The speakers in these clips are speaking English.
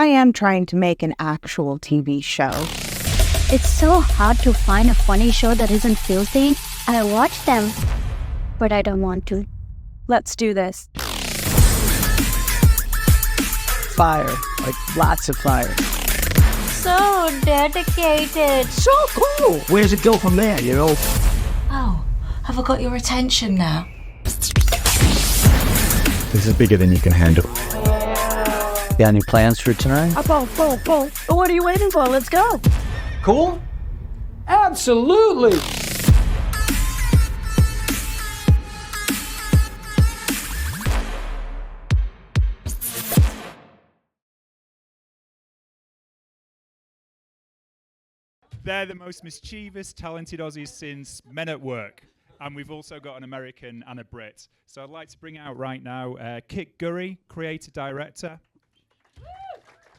I am trying to make an actual TV show. It's so hard to find a funny show that isn't filthy. I watch them, but I don't want to. Let's do this. Fire, like lots of fire. So dedicated. So cool. Where's it go from there, you know? Oh, have I got your attention now? This is bigger than you can handle. Got any plans for tonight? What are you waiting for? Let's go. Cool? Absolutely! They're the most mischievous, talented Aussies since Men at Work. And we've also got an American and a Brit. So I'd like to bring out right now Gurry, creator director.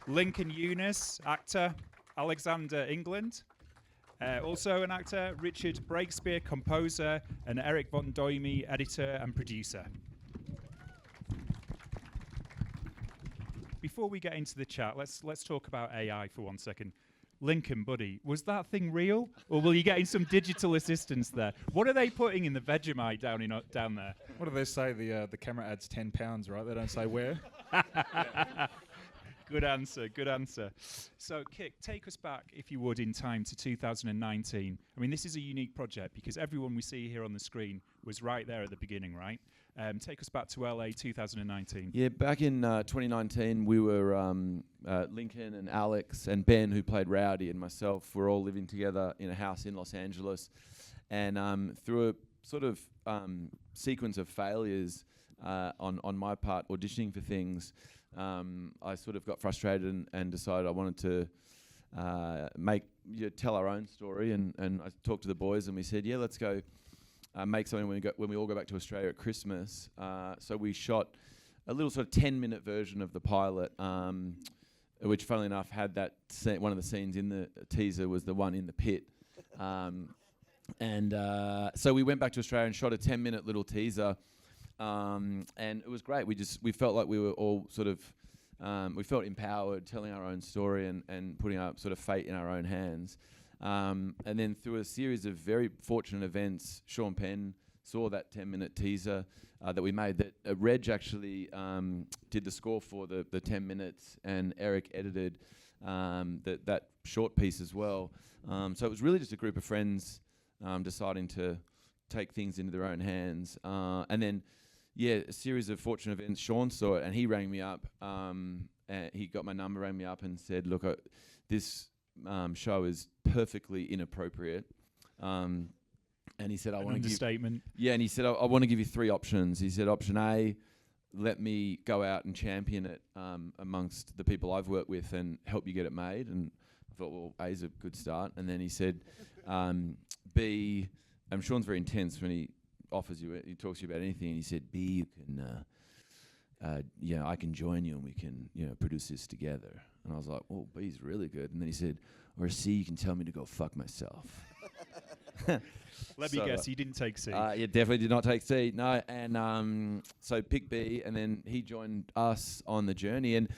Lincoln Younes, actor. Alexander England, also an actor. Richard Breakspear, composer. And Eric von Doymi, editor and producer. Before we get into the chat, let's talk about AI for 1 second. Lincoln, buddy, was that thing real, or will you get in some digital assistance there? What are they putting in the Vegemite down there? What do they say? The camera adds 10 pounds, right? They don't say where. Good answer, good answer. So, Kik, take us back, if you would, in time to 2019. I mean, this is a unique project because everyone we see here on the screen was right there at the beginning, right? Take us back to LA 2019. Yeah, back in 2019, we were Lincoln and Alex and Ben, who played Rowdy, and myself, were all living together in a house in Los Angeles. And through a sort of sequence of failures on my part, auditioning for things, I sort of got frustrated and decided I wanted to tell our own story. And I talked to the boys, and we said, yeah, let's go. Make something when we all go back to Australia at Christmas. So we shot a little sort of 10-minute version of the pilot, which, funnily enough, had that one of the scenes in the teaser was the one in the pit. So we went back to Australia and shot a 10-minute little teaser, and it was great. We felt like we were all sort of we felt empowered, telling our own story and putting our sort of fate in our own hands. And then through a series of very fortunate events, Sean Penn saw that 10-minute teaser that we made. That Reg actually did the score for the 10 minutes, and Eric edited that short piece as well. So it was really just a group of friends deciding to take things into their own hands. And then, a series of fortunate events. Sean saw it, and he rang me up. And he got my number, rang me up, and said, "Look, this." Show is perfectly inappropriate, and he said, "I want to give." Understatement. Yeah, and he said, "I want to give you 3 options." He said, "Option A, let me go out and champion it amongst the people I've worked with and help you get it made." And I thought, well, A is a good start. And then he said, "B," Sean's very intense when he offers you it. He talks to you about anything. And he said, "B, you can." I can join you and we can, produce this together. And I was like, oh, B's really good. And then he said, or C, you can tell me to go fuck myself. Let me guess, you didn't take C. Yeah, definitely did not take C. No, and so pick B, and then he joined us on the journey. And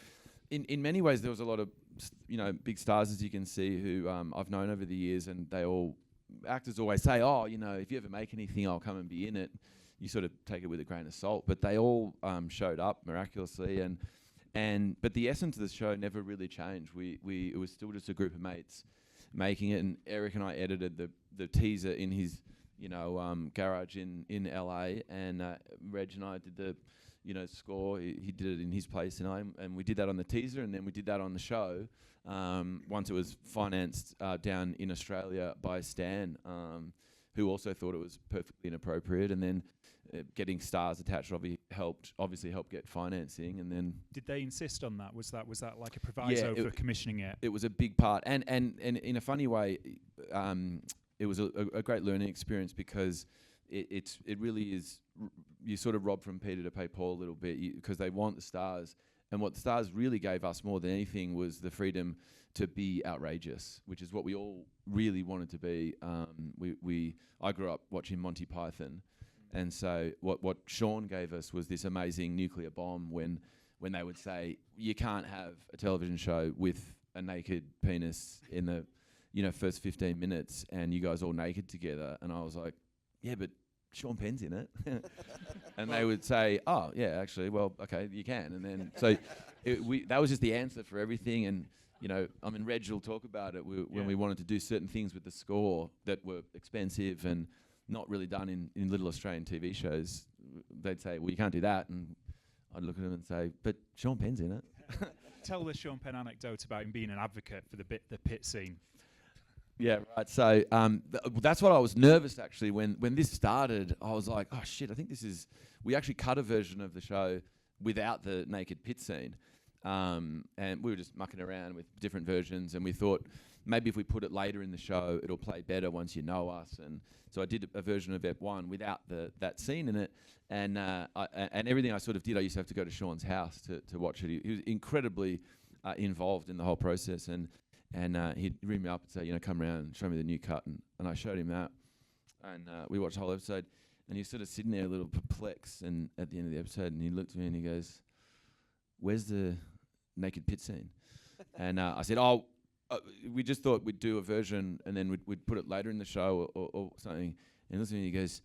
in many ways, there was a lot of, big stars, as you can see, who I've known over the years, and actors always say, oh, if you ever make anything, I'll come and be in it. You sort of take it with a grain of salt, but they all showed up miraculously, but the essence of the show never really changed. It was still just a group of mates making it, and Eric and I edited the teaser in his garage in LA, and Reg and I did the score. He did it in his place, and we did that on the teaser, and then we did that on the show. Once it was financed down in Australia by Stan, who also thought it was perfectly inappropriate, and then getting stars attached obviously helped get financing. And then did they insist on that? Was that like a proviso for commissioning it? It was a big part, and in a funny way, it was a great learning experience because it really is. You sort of rob from Peter to pay Paul a little bit because they want the stars, and what the stars really gave us more than anything was the freedom to be outrageous, which is what we all really wanted to be. I grew up watching Monty Python, and so what Sean gave us was this amazing nuclear bomb when when they would say you can't have a television show with a naked penis in the first 15 minutes and you guys all naked together, and I was like, yeah, but Sean Penn's in it. And they would say, oh yeah, actually, well, okay, you can. And then so that was just the answer for everything. And Reg will talk about it when we wanted to do certain things with the score that were expensive and not really done in little Australian TV shows. They'd say, well, you can't do that, and I'd look at them and say, but Sean Penn's in it. Tell the Sean Penn anecdote about him being an advocate for the pit scene. Yeah, right. So that's what I was nervous actually when this started. I was like, oh shit, I think this is. We actually cut a version of the show without the naked pit scene, and we were just mucking around with different versions. And we thought maybe if we put it later in the show, it'll play better once you know us. And so I did a version of Ep 1 without that scene in it, and everything I sort of did, I used to have to go to Sean's house to watch it. He was incredibly involved in the whole process, and he'd ring me up and say, come around and show me the new cut. And I showed him that. And we watched the whole episode. And he was sort of sitting there a little perplexed. And at the end of the episode, and he looked at me and he goes, where's the naked pit scene? And I said, we just thought we'd do a version and then we'd put it later in the show or something. And he looked at me and he goes,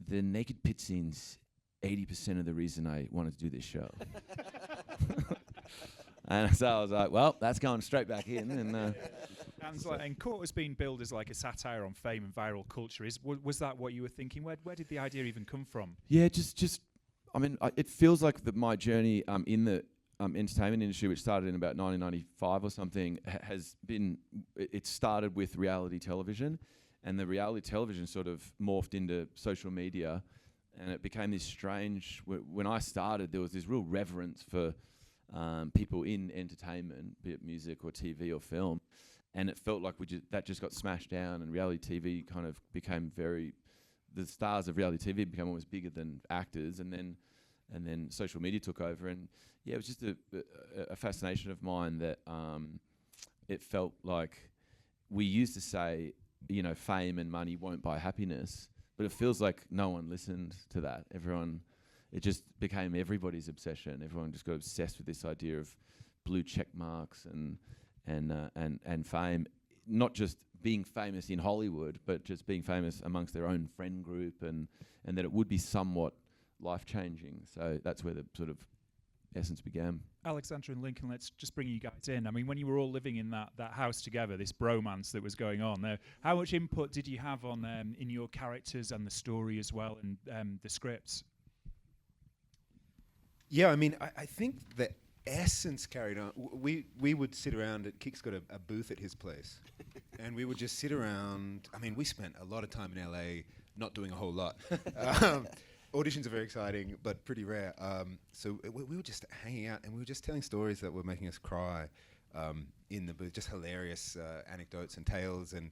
the naked pit scene's 80% of the reason I wanted to do this show. And so I was like, well, that's going straight back in. And Court has been billed as like a satire on fame and viral culture. Was that what you were thinking? Where did the idea even come from? Yeah, it feels like my journey in the entertainment industry, which started in about 1995 or something, has been. It started with reality television, and the reality television sort of morphed into social media, and it became this strange. When I started, there was this real reverence for people in entertainment, be it music or TV or film, and it felt like that just got smashed down, and reality TV kind of became the stars of reality TV became almost bigger than actors, and then social media took over, and yeah, it was just a fascination of mine that it felt like we used to say, fame and money won't buy happiness, but it feels like no one listened to that. It just became everybody's obsession. Everyone just got obsessed with this idea of blue check marks and fame, not just being famous in Hollywood, but just being famous amongst their own friend group, and that it would be somewhat life-changing. So that's where the sort of essence began. Alexandra and Lincoln, let's just bring you guys in. I mean, when you were all living in that house together, this bromance that was going on there, how much input did you have on in your characters and the story as well, and the scripts? Yeah, I mean, I think the essence carried on. We would sit around. Kick's got a booth at his place, and we would just sit around. I mean, we spent a lot of time in LA not doing a whole lot. Auditions are very exciting, but pretty rare. So we were just hanging out, and we were just telling stories that were making us cry in the booth. Just hilarious anecdotes and tales, and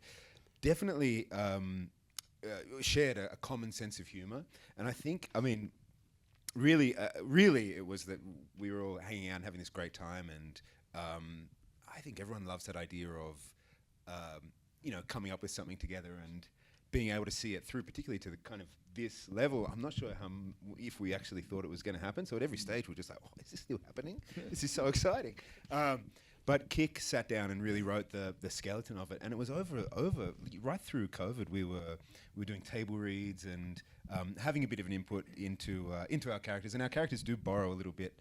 definitely shared a common sense of humor. And I think, I mean, really, it was that we were all hanging out and having this great time, and I think everyone loves that idea of, coming up with something together and being able to see it through, particularly to the kind of this level. I'm not sure if we actually thought it was going to happen. So at every stage, we're just like, oh, is this still happening? This is so exciting. But Kick sat down and really wrote the skeleton of it, and it was over right through COVID. We were doing table reads and having a bit of an input into our characters, and our characters do borrow a little bit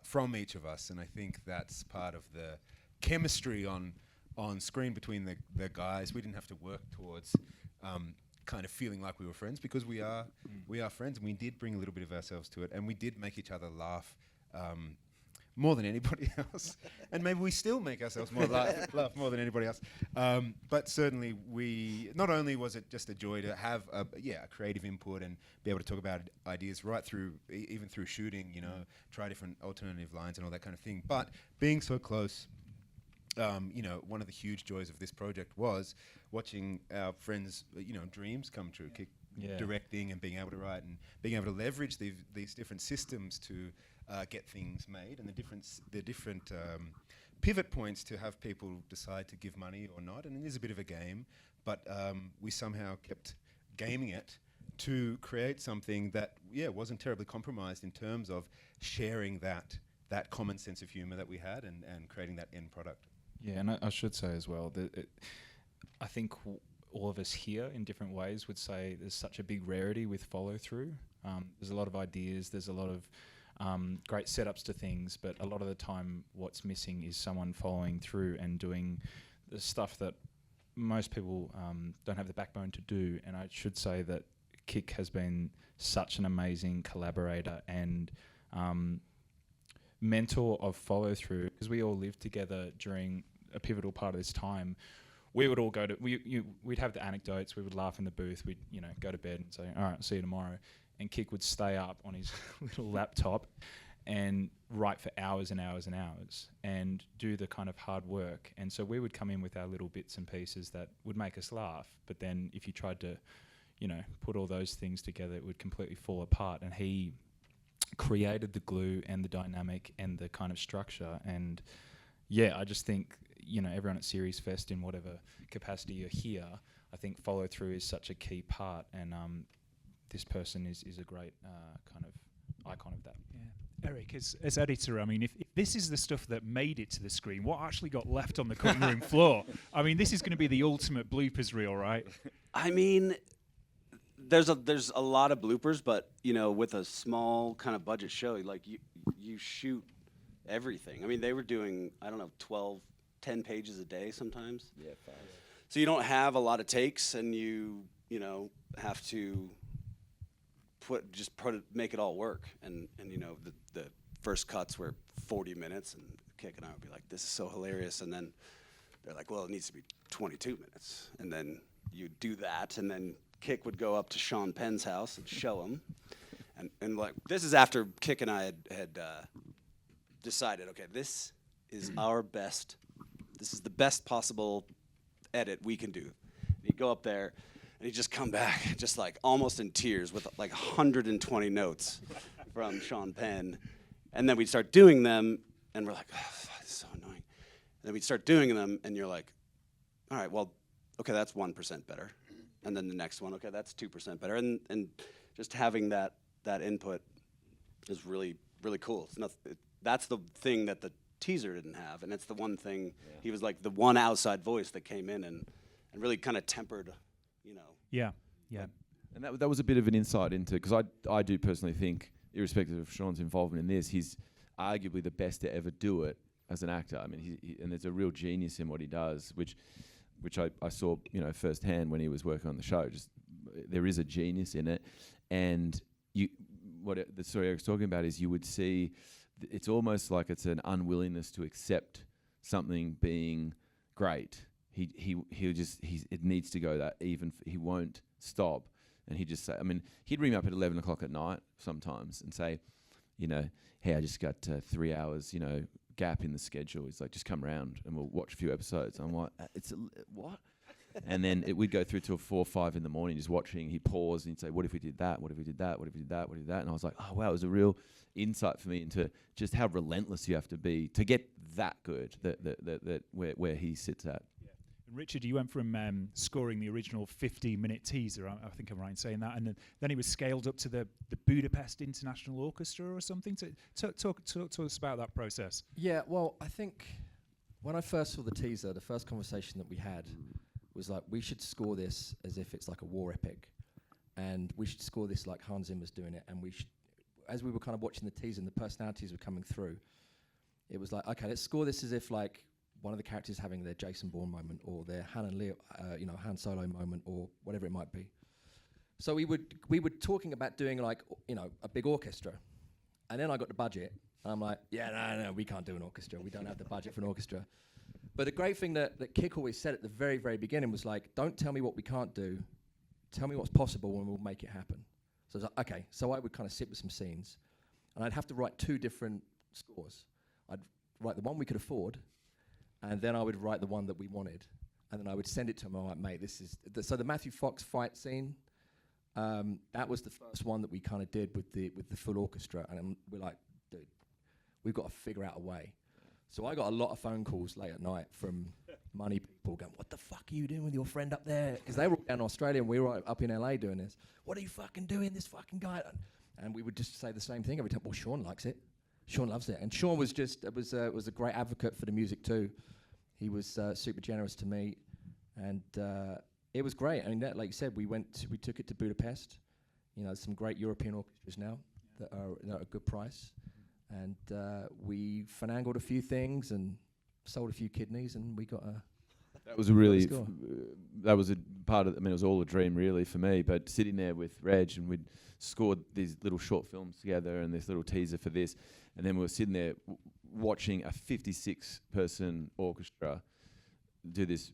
from each of us, and I think that's part of the chemistry on screen between the guys. We didn't have to work towards kind of feeling like we were friends, because we are friends, and we did bring a little bit of ourselves to it, and we did make each other laugh more than anybody else, and maybe we still make ourselves laugh more than anybody else. But certainly, not only was it just a joy to have a creative input and be able to talk about ideas right through, even through shooting, try different alternative lines and all that kind of thing. But being so close, one of the huge joys of this project was watching our friends, dreams come true. Kick directing and being able to write and being able to leverage these different systems to get things made, and the different pivot points to have people decide to give money or not. And it is a bit of a game, but we somehow kept gaming it to create something that wasn't terribly compromised in terms of sharing that that common sense of humor that we had and creating that end product. Yeah, and I should say as well that I think all of us here in different ways would say there's such a big rarity with follow through. There's a lot of ideas, there's a lot of great setups to things, but a lot of the time what's missing is someone following through and doing the stuff that most people don't have the backbone to do. And I should say that Kick has been such an amazing collaborator and mentor of follow through, because we all lived together during a pivotal part of this time. We would all go to we'd have the anecdotes, we would laugh in the booth, we'd go to bed and say, all right, see you tomorrow. And Kick would stay up on his little laptop and write for hours and hours and hours and do the kind of hard work. And so we would come in with our little bits and pieces that would make us laugh, but then if you tried to put all those things together, it would completely fall apart. And he created the glue and the dynamic and the kind of structure. And yeah, I just think everyone at SeriesFest, in whatever capacity you're here, I think follow through is such a key part, and this person is a great kind of icon of that. Yeah. Eric, as editor, I mean, if this is the stuff that made it to the screen, what actually got left on the cutting room floor? I mean, this is going to be the ultimate bloopers reel, right? I mean, there's a lot of bloopers, but with a small kind of budget show, like you shoot everything. I mean, they were doing 10 pages a day sometimes. Yeah, fast. So you don't have a lot of takes, and you have to make it all work. And the first cuts were 40 minutes, and Kick and I would be like, this is so hilarious. And then they're like, well, it needs to be 22 minutes. And then you do that, and then Kick would go up to Sean Penn's house and show him. And like, this is after Kick and I had decided, okay, this is this is the best possible edit we can do. And he'd go up there, and he'd just come back just like almost in tears with like 120 notes from Sean Penn. And then we'd start doing them, and we're like, oh, this is so annoying. And then we'd start doing them, and you're like, all right, well, okay, that's 1% better. And then the next one, okay, that's 2% better. And just having that input is really, really cool. That's the thing that the teaser didn't have, and it's the one thing he was like the one outside voice that came in and really kind of tempered, Yeah. And that was a bit of an insight into, because I do personally think, irrespective of Sean's involvement in this, he's arguably the best to ever do it as an actor. I mean, and there's a real genius in what he does, which I saw firsthand when he was working on the show. Just there is a genius in it, and the story I was talking about is you would see. It's almost like it's an unwillingness to accept something being great. It needs to go that even. He won't stop, and he just say. I mean, he'd ring me up at 11 o'clock at night sometimes and say, hey, I just got 3 hours, gap in the schedule. He's like, just come around and we'll watch a few episodes. I'm like, what? And then we'd go through till 4 or 5 in the morning just watching. He'd pause and he'd say, what if we did that? What if we did that? What if we did that? What if we did that? And I was like, oh, wow, it was a real insight for me into just how relentless you have to be to get that good, that where he sits at. Yeah. And Richard, you went from scoring the original 15-minute teaser, I think I'm right in saying that, and then he was scaled up to the Budapest International Orchestra or something. Talk to us about that process. Yeah, well, I think when I first saw the teaser, the first conversation that we had was like, we should score this as if it's like a war epic, and we should score this like Hans Zimmer's doing it, and we should, as we were kind of watching the teaser and the personalities were coming through, it was like, okay, let's score this as if like one of the characters having their Jason Bourne moment or their Han and Leo, Han Solo moment or whatever it might be. So we were talking about doing like, a big orchestra, and then I got the budget, and I'm like, yeah, no, we can't do an orchestra. We don't have the budget for an orchestra. But the great thing that Kick always said at the very, very beginning was like, don't tell me what we can't do. Tell me what's possible and we'll make it happen. So I was like, okay. So I would kind of sit with some scenes, and I'd have to write 2 different scores. I'd write the one we could afford, and then I would write the one that we wanted. And then I would send it to him. I'm like, mate, this is... So the Matthew Fox fight scene, that was the first one that we kind of did with the full orchestra. And we're like, dude, we've got to figure out a way. So I got a lot of phone calls late at night from money people going, what the fuck are you doing with your friend up there? Because they were all down in Australia and we were up in LA doing this. What are you fucking doing, this fucking guy? And we would just say the same thing every time. Well, Sean likes it. Sean loves it, and Sean was a great advocate for the music too. He was super generous to me, and it was great. I mean, like you said, we took it to Budapest. You know, some great European orchestras now that are at a good price, and we finangled a few things and sold a few kidneys, and we got a. That was a really, that was a part of, I mean, it was all a dream really for me, but sitting there with Reg and we'd scored these little short films together and this little teaser for this, and then we were sitting there watching a 56-person orchestra do this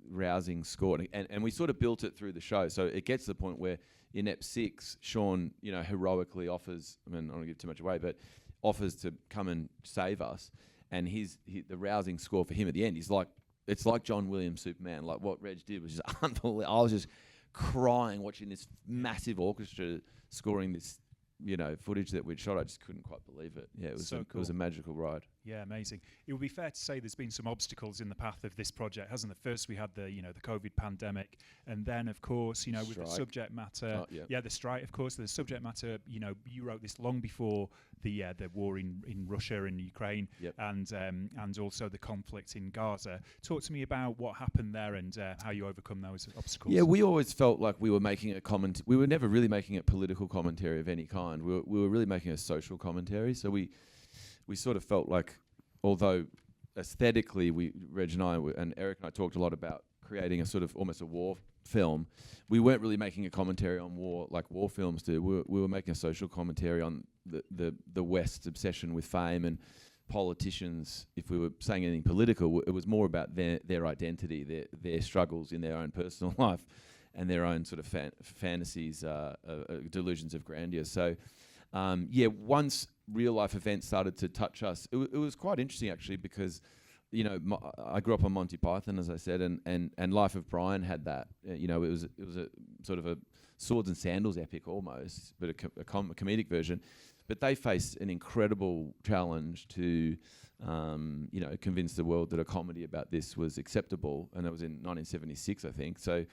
rousing score, and we sort of built it through the show, so it gets to the point where in Ep 6, Sean, you know, heroically offers, I mean, I don't want to give too much away, but offers to come and save us, and the rousing score for him at the end is like, it's like John Williams' Superman. Like what Reg did was just unbelievable. I was just crying watching this massive orchestra scoring this, you know, footage that we'd shot. I just couldn't quite believe it. Yeah, it was it was a magical ride. Yeah, amazing. It would be fair to say there's been some obstacles in the path of this project, hasn't there? First, we had the COVID pandemic, and then, of course, with the subject matter, the strike, of course, the subject matter. You wrote this long before the war in Russia and Ukraine, and also the conflict in Gaza. Talk to me about what happened there and how you overcome those obstacles. Yeah, we always felt like we were making a comment. We were never really making a political commentary of any kind. We were really making a social commentary. So we sort of felt like, although aesthetically, Reg and I and Eric and I talked a lot about creating a sort of almost a war film, we weren't really making a commentary on war like war films do. We were making a social commentary on the West's obsession with fame and politicians. If we were saying anything political, it was more about their identity, their struggles in their own personal life, and their own sort of fantasies, delusions of grandeur. So, once real life events started to touch us, it was quite interesting actually, because I grew up on Monty Python, as I said, and Life of Brian had that. It was a sort of a swords and sandals epic almost, but a comedic version. But they faced an incredible challenge to convince the world that a comedy about this was acceptable, and that was in 1976, I think. So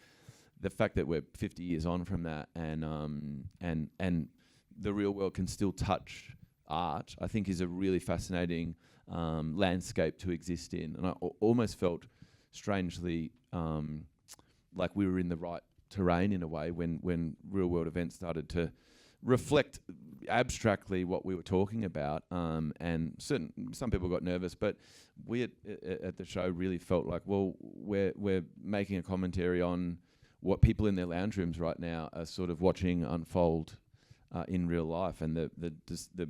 the fact that we're 50 years on from that, and the real world can still touch art, I think is a really fascinating landscape to exist in. And I almost felt strangely like we were in the right terrain in a way when real world events started to reflect abstractly what we were talking about. And some people got nervous, but we at the show really felt like, well, we're making a commentary on what people in their lounge rooms right now are sort of watching unfold in real life, and the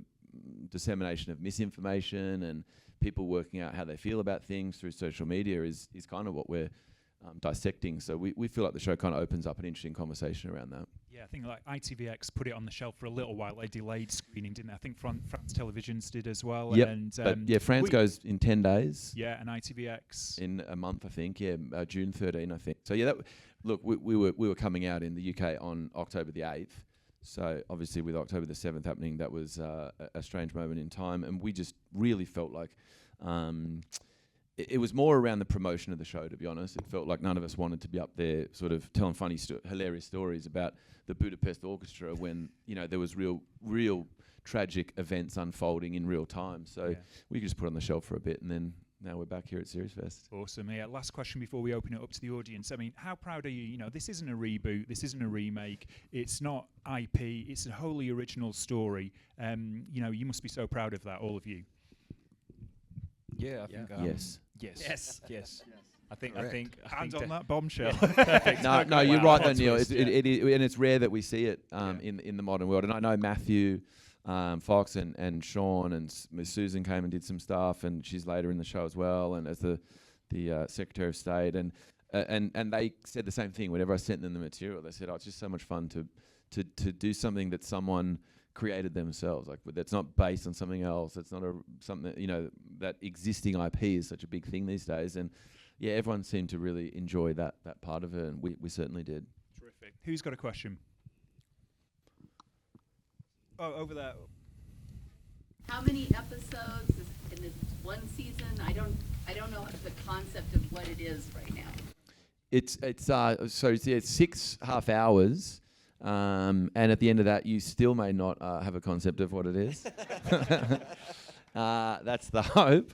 dissemination of misinformation and people working out how they feel about things through social media is kind of what we're dissecting. So we feel like the show kind of opens up an interesting conversation around that. Yeah, I think like ITVX put it on the shelf for a little while. They delayed screening, didn't they? I think France Televisions did as well. Yep. And France goes in 10 days. Yeah, and ITVX in a month, I think. Yeah, June 13, I think. So yeah, we were coming out in the UK on October the 8th. So obviously with October the 7th happening, that was a strange moment in time, and we just really felt like it was more around the promotion of the show, to be honest. It felt like none of us wanted to be up there sort of telling funny, hilarious stories about the Budapest Orchestra when, there was real tragic events unfolding in real time. So we could just put it on the shelf for a bit, and then now we're back here at SeriesFest. Awesome. Yeah, last question before we open it up to the audience. I mean, how proud are you? This isn't a reboot. This isn't a remake. It's not IP. It's a wholly original story. You must be so proud of that, all of you. Yeah, I think. Yes. I think. Hand on that bombshell. No, you're right, though, Neil. It is, and it's rare that we see it in the modern world. And I know Matthew Fox and Sean and Susan came and did some stuff, and she's later in the show as well, and as the Secretary of State, and they said the same thing. Whenever I sent them the material, they said, "Oh, it's just so much fun to do something that someone created themselves. Like that's not based on something else. It's not something that existing IP is such a big thing these days." And yeah, everyone seemed to really enjoy that part of it, and we certainly did. Terrific. Who's got a question? Oh, over there. How many episodes is in this one season? I don't know the concept of what it is right now. It's 6 half hours, and at the end of that, you still may not have a concept of what it is. That's the hope.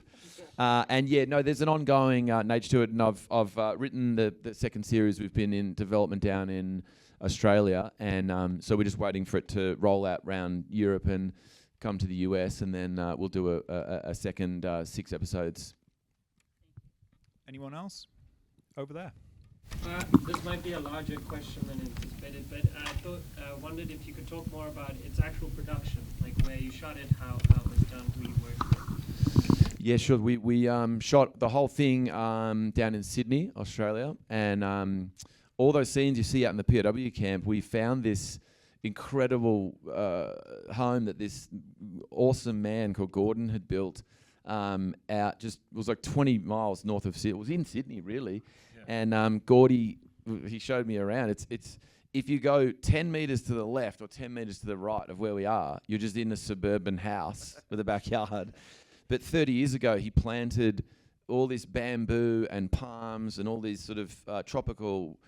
And yeah, no, there's an ongoing nature to it, and I've written the second series. We've been in development down in Australia, and so we're just waiting for it to roll out around Europe and come to the US, and then we'll do a second 6 episodes. Anyone else? Over there. This might be a larger question than anticipated, but I wondered if you could talk more about its actual production, like where you shot it, how it was done, who you worked with. Yeah, sure. We shot the whole thing down in Sydney, Australia, and all those scenes you see out in the POW camp, we found this incredible home that this awesome man called Gordon had built out just, it was like 20 miles north of Sydney. It was in Sydney, really. And Gordy, he showed me around. It's if you go 10 meters to the left or 10 meters to the right of where we are, you're just in a suburban house with a backyard. But 30 years ago, he planted all this bamboo and palms and all these sort of tropical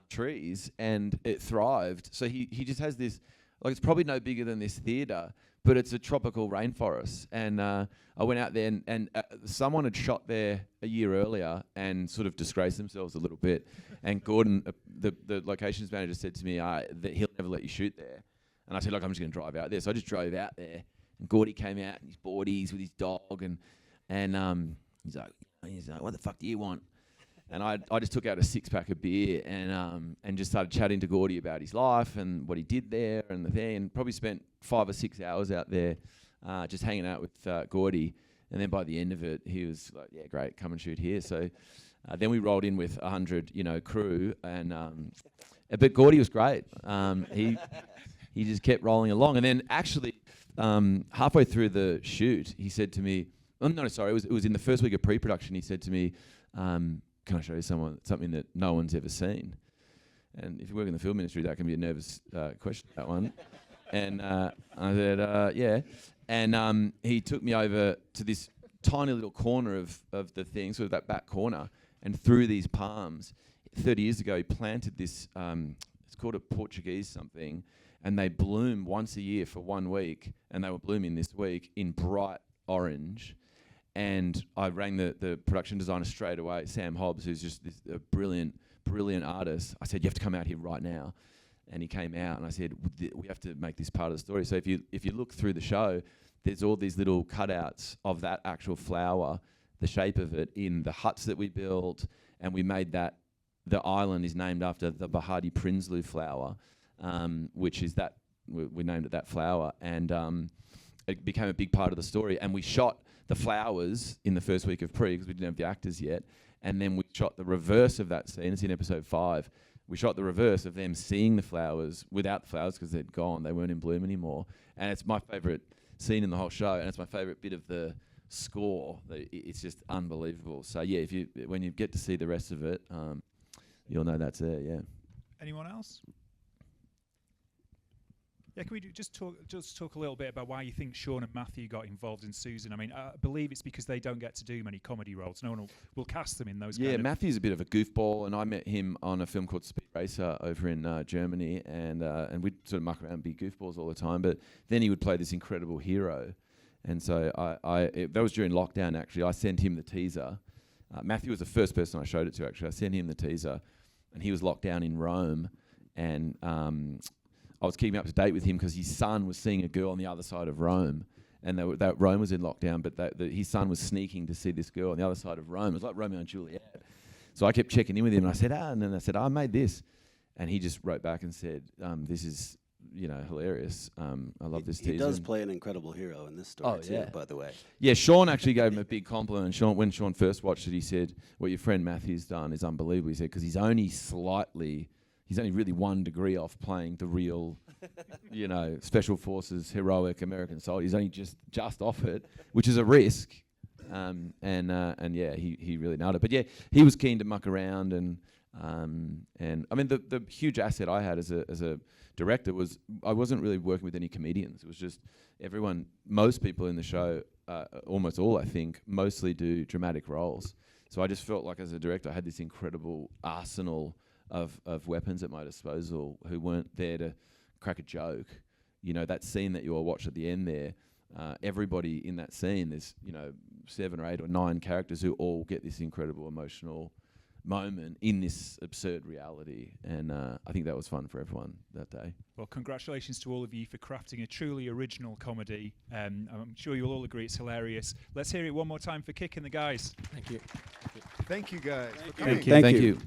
trees, and it thrived. So he just has this, like, it's probably no bigger than this theatre, but it's a tropical rainforest. And I went out there, and someone had shot there a year earlier and sort of disgraced themselves a little bit. And Gordon, the locations manager, said to me that he'll never let you shoot there. And I said, look, I'm just going to drive out there. So I just drove out there, and Gordy came out in his boardies with his dog, and he's like, what the fuck do you want? And I just took out a 6-pack of beer and just started chatting to Gordy about his life and what he did there and the thing, and probably spent 5 or 6 hours out there just hanging out with Gordy. And then by the end of it, he was like, yeah, great, come and shoot here. So then we rolled in with 100, crew, and but Gordy was great. He just kept rolling along. And then actually, halfway through the shoot, he said to me, oh, no, sorry, it was in the first week of pre-production, he said to me, can I show you something that no one's ever seen? And if you work in the film industry, that can be a nervous question, that one. And I said, yeah. And he took me over to this tiny little corner of the thing, sort of that back corner, and through these palms. 30 years ago, he planted this, it's called a Portuguese something, and they bloom once a year for 1 week, and they were blooming this week in bright orange. And I rang the production designer straight away, Sam Hobbs, who's just this brilliant artist. I said, you have to come out here right now. And he came out, and I said, we have to make this part of the story. So if you look through the show, there's all these little cutouts of that actual flower, the shape of it, in the huts that we built, and we made that. The island is named after the Bahati Prinsloo flower, which is that we named it that flower, and it became a big part of the story. And we shot the flowers in the first week of pre, because we didn't have the actors yet, and then we shot the reverse of that scene. It's in episode 5. We shot the reverse of them seeing the flowers without the flowers because they'd gone. They weren't in bloom anymore. And it's my favourite scene in the whole show, and it's my favourite bit of the score. It's just unbelievable. So yeah, when you get to see the rest of it, you'll know that's there. Yeah. Anyone else? Yeah, can we just talk a little bit about why you think Sean and Matthew got involved in Susan? I mean, I believe it's because they don't get to do many comedy roles. No one will cast them in those. Yeah, Matthew's a bit of a goofball, and I met him on a film called Speed Racer over in Germany, and we'd sort of muck around and be goofballs all the time. But then he would play this incredible hero, and so that was during lockdown. Actually, I sent him the teaser. Matthew was the first person I showed it to. Actually, I sent him the teaser, and he was locked down in Rome, and I was keeping up to date with him because his son was seeing a girl on the other side of Rome, and that Rome was in lockdown, but his son was sneaking to see this girl on the other side of Rome. It was like Romeo and Juliet. So I kept checking in with him, and I said, and then I said, I made this. And he just wrote back and said, this is, hilarious. I love this teaser. He does play an incredible hero in this story too, by the way. Yeah, Sean actually gave him a big compliment. When Sean first watched it, he said, what your friend Matthew's done is unbelievable. He said, because he's only really 1 degree off playing the real, special forces, heroic American soldier. He's only just off it, which is a risk. And yeah, he really nailed it. But yeah, he was keen to muck around, and I mean the huge asset I had as a director was I wasn't really working with any comedians. It was just most people in the show, almost all I think, mostly do dramatic roles. So I just felt like as a director I had this incredible arsenal of weapons at my disposal who weren't there to crack a joke. That scene that you all watched at the end there, everybody in that scene. There's 7 or 8 or 9 characters who all get this incredible emotional moment in this absurd reality, and I think that was fun for everyone that day. Well, congratulations to all of you for crafting a truly original comedy. I'm sure you'll all agree it's hilarious. Let's hear it one more time for Kick and the guys. Thank you. Thank you, guys. Thank you.